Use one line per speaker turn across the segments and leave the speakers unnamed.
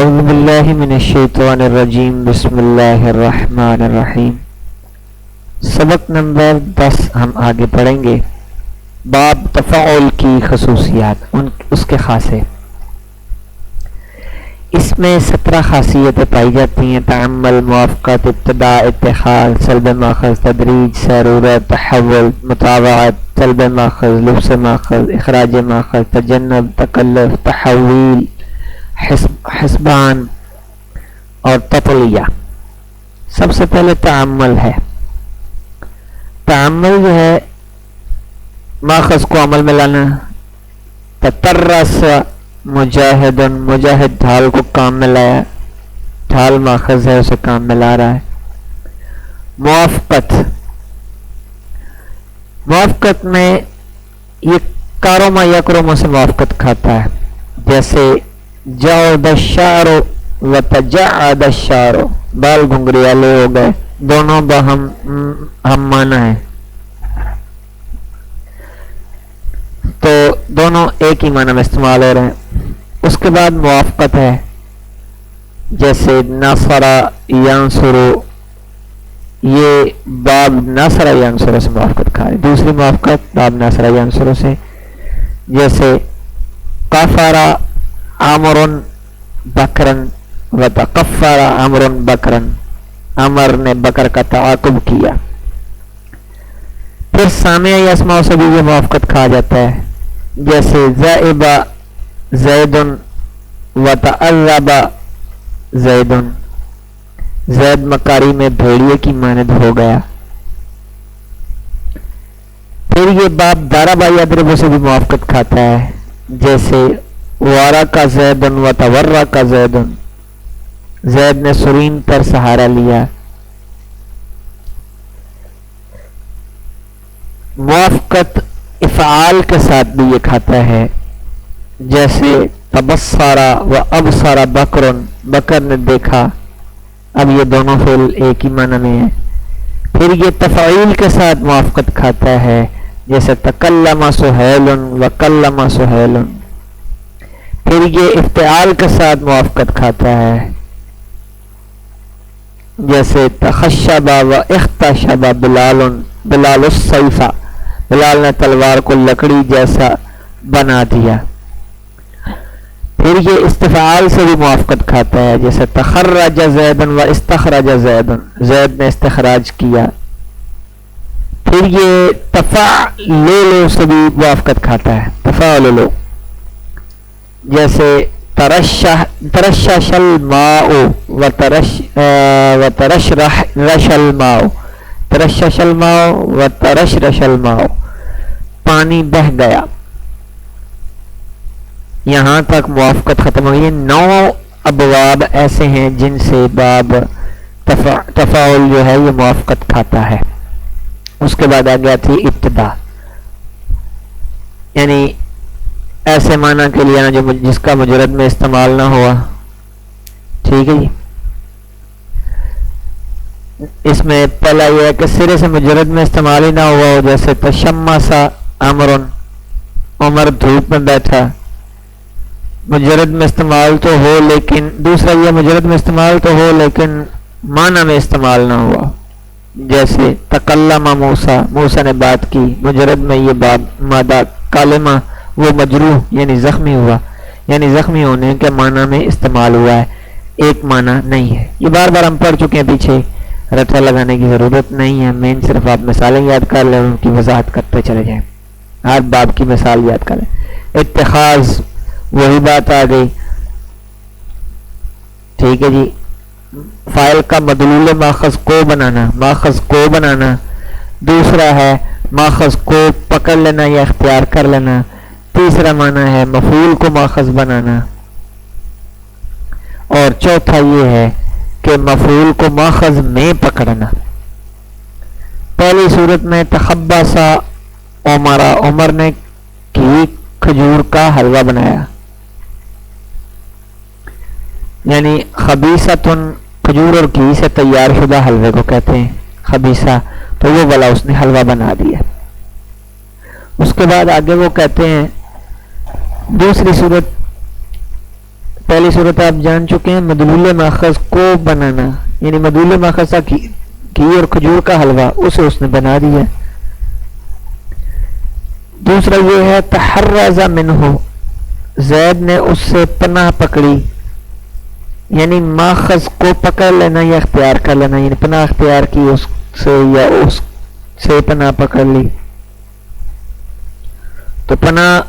اعوذ باللہ من الشیطان الرجیم بسم اللہ الرحمن الرحیم۔ سبق نمبر 10 ہم آگے پڑھیں گے۔ باب تفاعل کی خصوصیات، اس کے خاصے۔ اس میں 17 خاصیتیں پائی جاتی ہیں: تعمل، موافقت، ابتداء، اتخاذ، سلب ماخذ، تدریج، سیرورت، تحول، مطاوعت، سلب ماخذ، لبس ماخذ، اخراج ماخذ، تجنب، تکلف، تحویل، حسبان اور تطلیہ۔ سب سے پہلے تعمل ہے۔ تعمل جو ہے ماخذ کو عمل میں لانا۔ تطرس مجاہد، مجاہد ڈھال کو کام میں لایا، ڈھال ماخذ ہے اسے کام میں لا رہا ہے۔ موافقت، موافقت میں یہ کاروما یکروما سے موافقت کھاتا ہے، جیسے جعد الشعر و تجعد الشعر، بال گھنگریالے ہو گئے، دونوں باہم ہم معنی ہیں، تو دونوں ایک ہی معنی میں استعمال ہو رہے ہیں۔ اس کے بعد موافقت ہے، جیسے ناصر ینصر، یہ باب ناصر ینصر سے موافقت کھا رہے۔ دوسری موافقت باب ناصر ینصر سے، جیسے کفر عمر بکرن و تکفر عمر بکرن، عمر نے بکر کا تعاقب کیا۔ پھر سامع اسماء سے بھی یہ موافقت کھا جاتا ہے، جیسے ذائب زید و تعذب زید، زید مکاری میں بھیڑیے کی مانند ہو گیا۔ پھر یہ باب ضرب یضرب سے بھی موافقت کھاتا ہے، جیسے وارک زید و تورک زید، زید نے سرین پر سہارا لیا۔ موافقت افعال کے ساتھ بھی یہ کھاتا ہے، جیسے تبصر و ابصر بکر، بکر نے دیکھا، اب یہ دونوں فعل ایک ہی معنی میں ہیں۔ پھر یہ تفعیل کے ساتھ موافقت کھاتا ہے، جیسے تکلم سہیل و کلم سہیل۔ پھر یہ افتعال کے ساتھ موافقت کھاتا ہے، جیسے تخشب و اختشب بلال، بلال السیف، بلال نے تلوار کو لکڑی جیسا بنا دیا۔ پھر یہ استفعال سے بھی موافقت کھاتا ہے، جیسے تخرج زید و استخرج زید، زید نے استخراج کیا۔ پھر یہ تفعلل سے بھی موافقت کھاتا ہے، تفعلل، جیسے ترشش الماء و ترشرش الماء، ترشش الماء و ترشرش الماء، پانی بہہ گیا۔ یہاں تک موافقت ختم ہوئی ہے۔ 9 ابواب ایسے ہیں جن سے باب تفاعل جو ہے یہ موافقت کھاتا ہے۔ اس کے بعد آ گیا تھی ابتدا، یعنی ایسے معنی کے لیے جو جس کا مجرد میں استعمال نہ ہوا، ٹھیک ہے جی۔ اس میں پہلا یہ ہے کہ سرے سے مجرد میں استعمال ہی نہ ہوا ہو، جیسے تشمس عمر، عمر دھوپ میں بیٹھا، مجرد میں استعمال تو ہو لیکن، دوسرا یہ مجرد میں استعمال تو ہو لیکن معنی میں استعمال نہ ہوا، جیسے تکلم موسیٰ، موسیٰ نے بات کی، مجرد میں یہ بات مادہ کالمہ وہ مجروح یعنی زخمی ہوا، یعنی زخمی ہونے کے معنی میں استعمال ہوا ہے، ایک معنی نہیں ہے۔ یہ بار بار ہم پڑھ چکے ہیں، پیچھے رٹا لگانے کی ضرورت نہیں ہے، مین صرف آپ مثالیں یاد کر لیں، ان کی وضاحت کرتے چلے جائیں، ہر باب کی مثال یاد کریں۔ اتخاذ، وہی بات آ گئی، ٹھیک ہے جی۔ فاعل کا مدلول ماخذ کو بنانا، ماخذ کو بنانا۔ دوسرا ہے ماخذ کو پکڑ لینا یا اختیار کر لینا۔ تیسرا معنی ہے مفعول کو ماخذ بنانا، اور چوتھا یہ ہے کہ مفعول کو ماخذ میں پکڑنا۔ پہلی صورت میں تخبص عمر، عمر نے کی کھجور کا حلوہ بنایا، یعنی خبیثۃن، کھجور اور گھی سے تیار شدہ حلوے کو کہتے ہیں خبیثہ، تو وہ والا اس نے حلوہ بنا دیا۔ اس کے بعد آگے وہ کہتے ہیں دوسری صورت پہلی صورت آپ جان چکے ہیں، مدلول ماخذ کو بنانا، یعنی مدلول ماخذ تھا گھی اور کھجور کا حلوہ، اسے اس نے بنا دیا۔ دوسرا یہ ہے تحرز منہ، زید نے اس سے پناہ پکڑی، یعنی ماخذ کو پکڑ لینا یا اختیار کر لینا، یعنی پناہ اختیار کی اس سے یا اس سے پناہ پکڑ لی۔ تو پناہ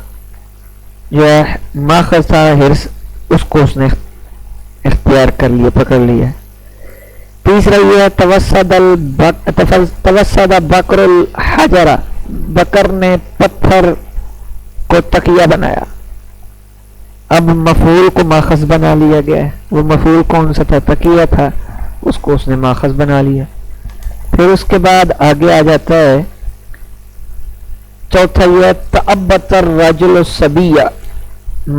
جو ہے ماخذ تھا حرص، اس کو اس نے اختیار کر لیا، پکڑ لیا۔ تیسرا یہ ہے توسد بکر الحجر، بکر نے پتھر کو تکیہ بنایا۔ اب مفعول کو ماخذ بنا لیا گیا ہے، وہ مفعول کون سا تھا؟ تکیہ تھا، اس کو اس نے ماخذ بنا لیا۔ پھر اس کے بعد آگے آ جاتا ہے چوتھا یہ تعبت الرجل الصبیہ،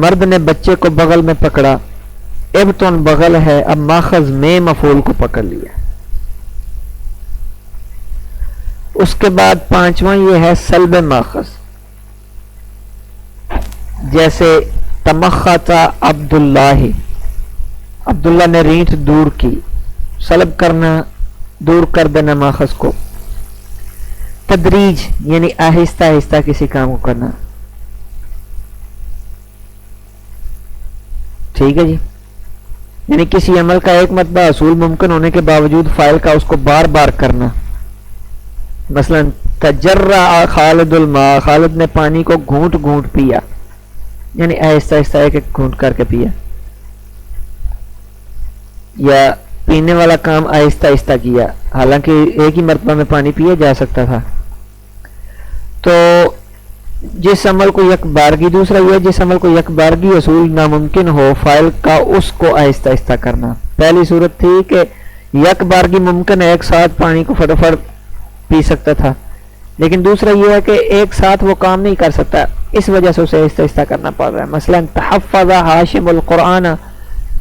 مرد نے بچے کو بغل میں پکڑا، ابتن بغل ہے، اب ماخذ میں مفعول کو پکڑ لیا۔ اس کے بعد پانچواں یہ ہے سلب ماخذ، جیسے تمخط عبداللہ، عبداللہ نے رینٹ دور کی، سلب کرنا، دور کر دینا ماخذ کو۔ تدریج یعنی آہستہ آہستہ کسی کام کو کرنا، ٹھیک ہے جی، یعنی کسی عمل کا ایک مرتبہ حصول ممکن ہونے کے باوجود فاعل کا اس کو بار بار کرنا۔ مثلا تجرع خالد الماء، خالد نے پانی کو گھونٹ گھونٹ پیا، یعنی آہستہ آہستہ ایک ایک گھونٹ کر کے پیا، یا پینے والا کام آہستہ آہستہ کیا، حالانکہ ایک ہی مرتبہ میں پانی پیا جا سکتا تھا۔ تو جس عمل کو یک بارگی، دوسرا یہ جس عمل کو یک بارگی حصول ناممکن ہو، فاعل کا اس کو آہستہ آہستہ کرنا۔ پہلی صورت تھی کہ یک بارگی ممکن ہے، ایک ساتھ پانی کو فٹافٹ پی سکتا تھا، لیکن دوسرا یہ ہے کہ ایک ساتھ وہ کام نہیں کر سکتا، اس وجہ سے اسے آہستہ آہستہ کرنا پڑ رہا ہے۔ مثلا تحفظ ہاشم القرآن،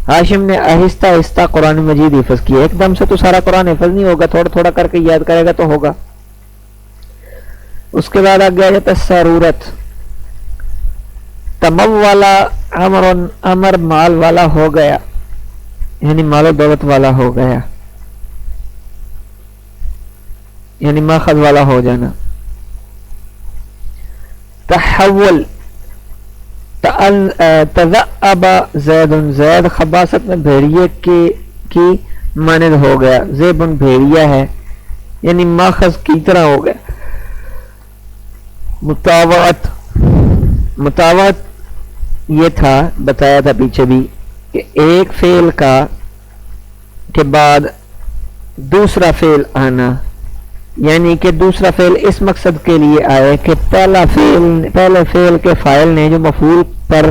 ہاشم نے آہستہ آہستہ قرآن مجید حفظ کیا، ایک دم سے تو سارا قرآن حفظ نہیں ہوگا، تھوڑا تھوڑا کر کے یاد کرے گا تو ہوگا۔ اس کے بعد آگے آ جاتا ہے سرورت، تمولا عمر، عمر مال والا ہو گیا، یعنی مال و دولت والا ہو گیا، یعنی ماخذ والا ہو جانا۔ تحول، تذعب زید، زید خباثت میں بھیڑیے کی مانند ہو گیا، زیبن بھیڑیا ہے، یعنی ماخذ کی طرح ہو گیا۔ مطاوعت، مطاوعت یہ تھا، بتایا تھا پیچھے بھی، کہ ایک فعل کا کے بعد دوسرا فعل آنا، یعنی کہ دوسرا فعل اس مقصد کے لیے آئے کہ پہلے فعل کے فاعل نے جو مفعول پر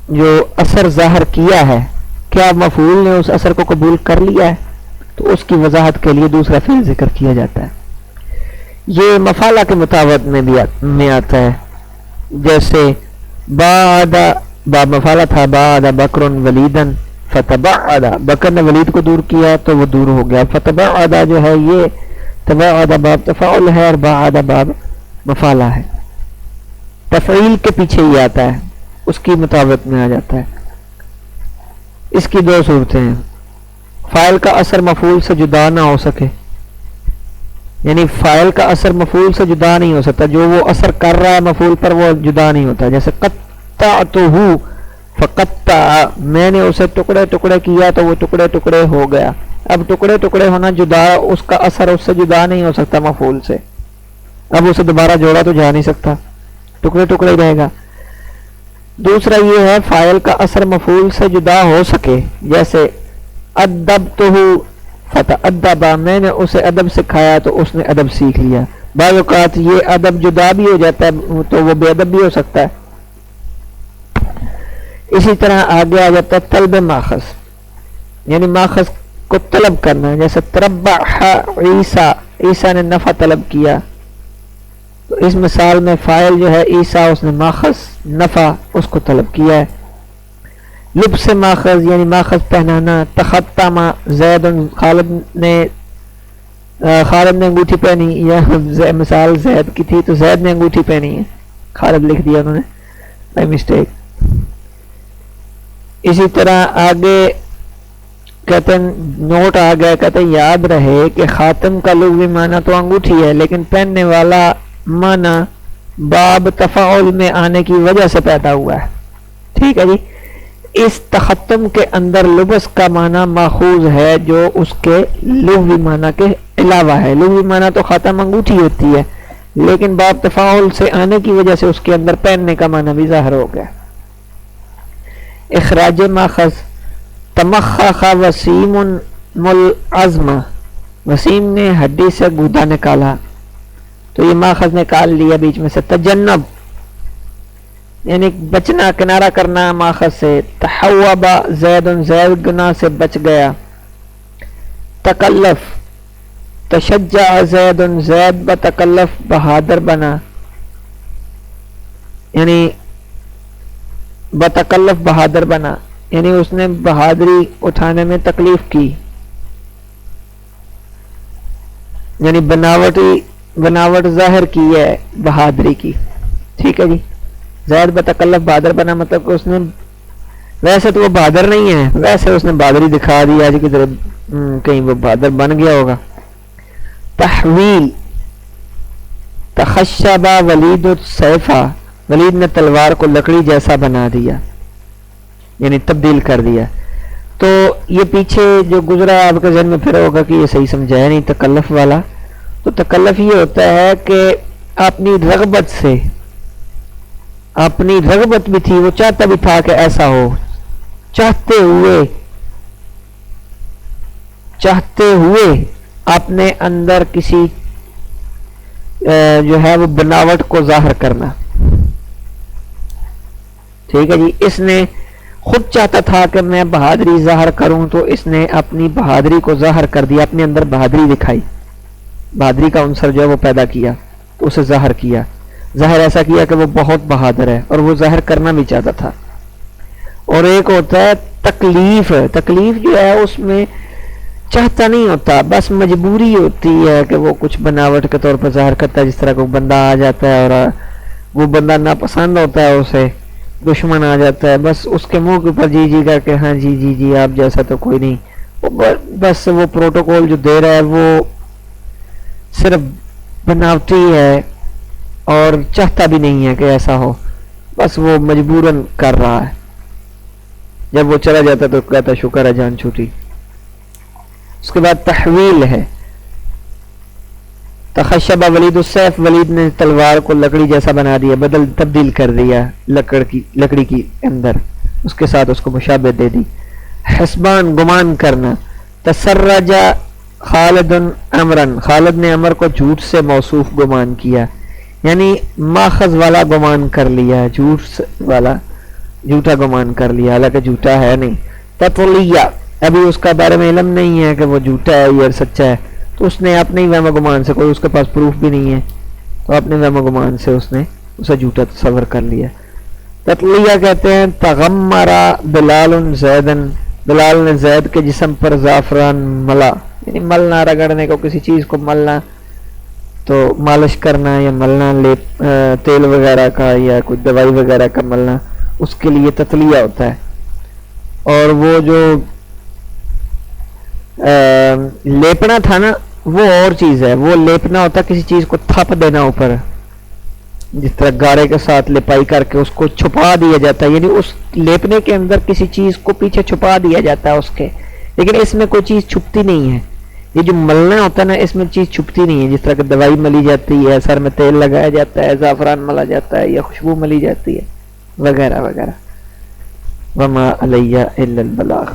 جو اثر ظاہر کیا ہے، کیا مفعول نے اس اثر کو قبول کر لیا ہے، تو اس کی وضاحت کے لیے دوسرا فعل ذکر کیا جاتا ہے۔ یہ مفعلہ کے مطابق میں آتا ہے، جیسے بعد، باب مفعلہ تھا، بعد بکر ولیدن فتبعد، بکر نے ولید کو دور کیا تو وہ دور ہو گیا۔ فتبعد جو ہے یہ تبعد باب تفاعل ہے اور بعد باب مفعلہ ہے، تفعیل کے پیچھے ہی آتا ہے، اس کی مطابق میں آ جاتا ہے۔ اس کی دو صورتیں ہیں، فاعل کا اثر مفعول سے جدا نہ ہو سکے، یعنی فاعل کا اثر مفعول سے جدا نہیں ہو سکتا، جو وہ اثر کر رہا ہے مفعول پر وہ جدا نہیں ہوتا، جیسے قطعتہ فقطع، میں نے اسے ٹکڑے ٹکڑے کیا تو وہ ٹکڑے ٹکڑے ہو گیا۔ اب ٹکڑے ٹکڑے ہونا جدا، اس کا اثر اس سے جدا نہیں ہو سکتا مفعول سے، اب اسے دوبارہ جوڑا تو جا نہیں سکتا، ٹکڑے ٹکڑے ہی رہے گا۔ دوسرا یہ ہے فاعل کا اثر مفعول سے جدا ہو سکے، جیسے ادبتہ فتأدب، میں نے اسے ادب سکھایا تو اس نے ادب سیکھ لیا۔ بعض اوقات یہ ادب جدا بھی ہو جاتا ہے تو وہ بے ادب بھی ہو سکتا ہے۔ اسی طرح آگے آ جاتا ہے طلب ماخذ، یعنی ماخذ کو طلب کرنا، جیسے تربح عیسیٰ، عیسیٰ نے نفع طلب کیا، تو اس مثال میں فاعل جو ہے عیسیٰ، اس نے ماخذ نفع اس کو طلب کیا ہے۔ لبس ماخذ یعنی ماخذ پہنانا، تختم زید، خالد نے انگوٹھی پہنی، یا مثال زید کی تھی تو زید نے انگوٹھی پہنی ہے، خالد لکھ دیا انہوں نے بائی مسٹیک۔ اسی طرح آگے کہتے ہیں نوٹ آ گیا، کہتے ہیں یاد رہے کہ خاتم کا لغوی معنی تو انگوٹھی ہے، لیکن پہننے والا معنی باب تفاعل میں آنے کی وجہ سے پیدا ہوا ہے. ٹھیک ہے جی. اس تختم کے اندر لبس کا معنی ماخوذ ہے جو اس کے لغوی معنی کے علاوہ ہے. لغوی معنی تو خاتم انگوٹھی ہوتی ہے، لیکن باب تفاعل سے آنے کی وجہ سے اس کے اندر پہننے کا معنی بھی ظاہر ہو گیا. اخراج ماخذ تمخخ وسیم ملعظم، وسیم نے ہڈی سے گودا نکالا تو یہ ماخذ نکال لیا بیچ میں سے. تجنب یعنی بچنا، کنارہ کرنا ماخذ سے. تحوب زید، زید گناہ سے بچ گیا. تکلف تشجع زید، زید بتکلف بہادر بنا، یعنی بتکلف بہادر بنا، یعنی اس نے بہادری اٹھانے میں تکلیف کی، یعنی بناوٹ ظاہر کی ہے بہادری کی. ٹھیک ہے جی. زید بتکلف بہادر بنا مطلب کہ اس نے، ویسے تو وہ بہادر نہیں ہے، ویسے اس نے بہادری دکھا دی آج کی طرح، کہیں وہ بہادر بن گیا ہوگا. تحویل تخشب ولید السیفہ، ولید نے تلوار کو لکڑی جیسا بنا دیا، یعنی تبدیل کر دیا. تو یہ پیچھے جو گزرا آپ کے ذہن میں پھر ہوگا کہ یہ صحیح سمجھایا نہیں تکلف والا. تو تکلف یہ ہوتا ہے کہ اپنی رغبت سے، اپنی رغبت بھی تھی، وہ چاہتا بھی تھا کہ ایسا ہو، چاہتے ہوئے اپنے اندر کسی جو ہے وہ بناوٹ کو ظاہر کرنا. ٹھیک ہے جی. اس نے خود چاہتا تھا کہ میں بہادری ظاہر کروں، تو اس نے اپنی بہادری کو ظاہر کر دیا، اپنے اندر بہادری دکھائی، بہادری کا عنصر جو ہے وہ پیدا کیا، تو اسے ظاہر کیا. ظاہر ایسا کیا کہ وہ بہت بہادر ہے، اور وہ ظاہر کرنا بھی چاہتا تھا. اور ایک ہوتا ہے تکلیف. تکلیف جو ہے اس میں چاہتا نہیں ہوتا، بس مجبوری ہوتی ہے کہ وہ کچھ بناوٹ کے طور پر ظاہر کرتا ہے. جس طرح کوئی بندہ آ جاتا ہے اور وہ بندہ ناپسند ہوتا ہے، اسے دشمن آ جاتا ہے، بس اس کے منہ کے اوپر جی جی کر کے ہاں جی جی جی آپ جیسا تو کوئی نہیں، بس وہ پروٹوکول جو دے رہا ہے وہ صرف بناوٹی ہے اور چاہتا بھی نہیں ہے کہ ایسا ہو، بس وہ مجبوراً کر رہا ہے. جب وہ چلا جاتا تو کہتا شکر ہے جان چھوٹی. اس کے بعد تحویل ہے. تخشب ولید السیف، ولید نے تلوار کو لکڑی جیسا بنا دیا، تبدیل کر دیا لکڑی کی اندر، اس کے ساتھ اس کو مشابہت دے دی. حسبان گمان کرنا. تسرج خالد امرن، خالد نے امر کو جھوٹ سے موصوف گمان کیا، یعنی ماخذ والا گمان کر لیا، جھوٹ والا جھوٹا گمان کر لیا، حالانکہ جھوٹا ہے نہیں. تطلیہ، ابھی اس کا بارے میں علم نہیں ہے کہ وہ جھوٹا ہے یا سچا ہے، تو اس نے اپنے وہم و گمان سے، کوئی اس کے پاس پروف بھی نہیں ہے، تو اپنے وہم و گمان سے اس نے اسے جھوٹا تصور کر لیا. تطلیہ کہتے ہیں تغمرا بلال زیدن، بلال نے زید کے جسم پر زعفران ملا، یعنی ملنا، رگڑنے کو، کسی چیز کو ملنا، تو مالش کرنا یا ملنا، تیل وغیرہ کا یا کوئی دوائی وغیرہ کا ملنا، اس کے لیے تطلیہ ہوتا ہے. اور وہ جو لیپنا تھا نا، وہ اور چیز ہے. وہ لیپنا ہوتا ہے کسی چیز کو تھپ دینا اوپر، جس طرح گارے کے ساتھ لپائی کر کے اس کو چھپا دیا جاتا ہے، یعنی اس لیپنے کے اندر کسی چیز کو پیچھے چھپا دیا جاتا ہے اس کے، لیکن اس میں کوئی چیز چھپتی نہیں ہے. یہ جو ملنا ہوتا ہے نا، اس میں چیز چھپتی نہیں ہے، جس طرح کہ دوائی ملی جاتی ہے، سر میں تیل لگایا جاتا ہے، زعفران ملا جاتا ہے، یا خوشبو ملی جاتی ہے وغیرہ وغیرہ. وما علیہ الا البلاغ.